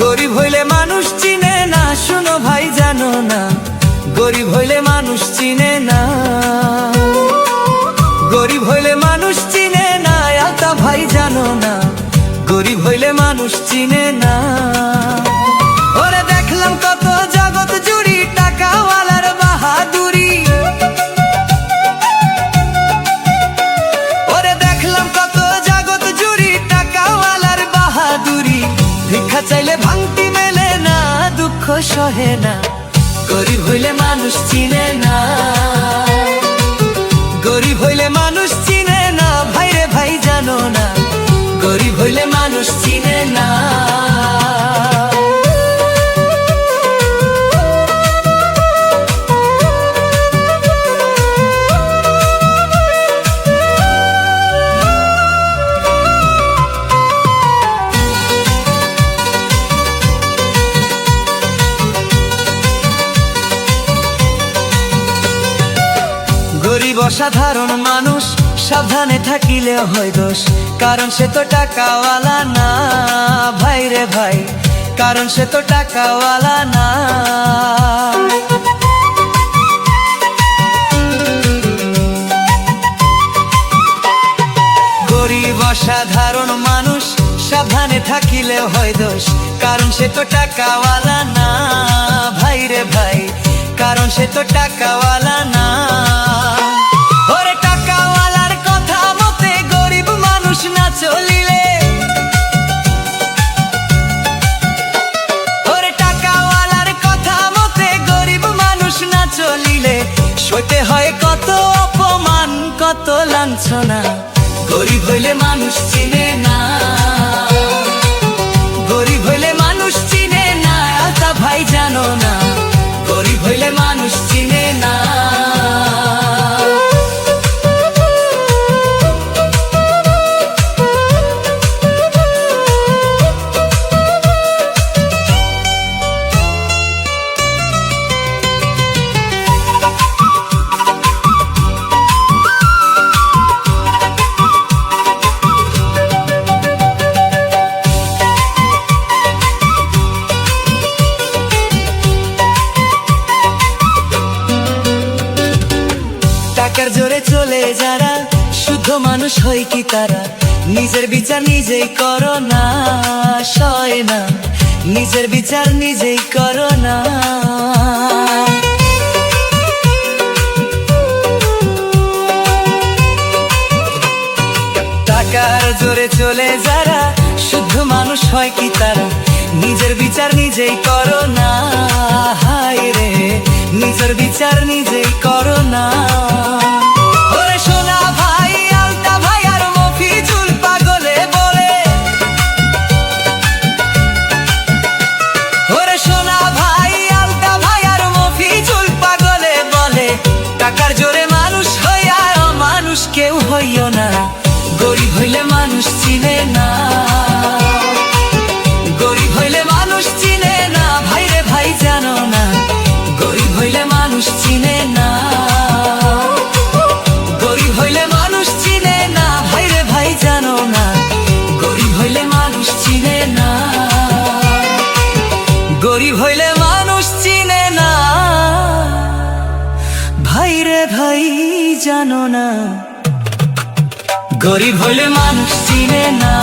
গরিব হইলে মানুষ চিনে না, শুনো ভাই জানো না, গরিব হইলে মানুষ চিনে না। গরিব হইলে মানুষ চিনে না, আলতা ভাই জানো না, গরিব হইলে মানুষ চিনে না। ওরে দেখলাম কত জগৎ জুড়ি টাকাওয়ালার বাহাদুরি, ওরে দেখলাম কত জগৎ জুড়ি টাকাওয়ালার বাহাদুরি। ভিক্ষা চাইলে ভাঙতি মেলে না, দুঃখ সহে না, গরিব হইলে মানুষ চিনে না। গরিব হইলে মানুষ চিনে না, ভাইরে ভাই জানো না, গরিব হইলে মানুষ চিনে না। গরিব অসাধারণ মানুষ, সাবধানে থাকিলে হয় দোষ, কারণ সে তো টাকাওয়ালা না। ভাই রে ভাই, কারণ সে তো টাকাওয়ালা না। গরিব অসাধারণ মানুষ, সাবধানে থাকিলে হয় দোষ, কারণ সে তো টাকাওয়ালা না। ভাই রে ভাই, কারণ সে তো টাকাওয়ালা না। ওরে টাকাওয়ালার কথা মতে গরিব মানুষ না চলিলে, ওরে টাকাওয়ালার কথা মতে গরিব মানুষ না চলিলে, সইতে হয় কত অপমান, কত লাঞ্ছনা, গরিব হইলে মানুষ চিনে না। গরিব হইলে মানুষ চিনে না, আলতা ভাই জানো না, গরিব হইলে মানুষ চিনে না। টাকার জোরে চলে যারা, শুদ্ধ মানুষ হয় কি তারা? নিজের বিচার নিজেই করো না, সয় না, নিজের বিচার নিজেই করো না। টাকার জোরে চলে যারা, শুদ্ধ মানুষ হয় কি তারা? নিজের বিচার নিজেই করো না, হায় রে, নিজের বিচার নিজেই করো না। ওরে সোনা ভাই, আলতা ভাই আর মফিজুল পাগলে বলে, ওরে সোনা ভাই, আলতা ভাই আর মফিজুল পাগলে বলে, টাকার জোরে মানুষ হইয়া মানুষ কেউ হইও না, গরিব হইলে মানুষ চিনে না। গরিব হইলে মানুষ চিনে না, ভাইরে ভাই জানো না, গরিব হইলে মানুষ চিনে না। গরিব হইলে মানুষ চিনে না, ভাইরে ভাই জানো না, গরিব হইলে মানুষ চিনে না। গরিব হইলে মানুষ চিনে না, ভাইরে ভাই জানো না, গরিব হইলে মানুষ চিনে না।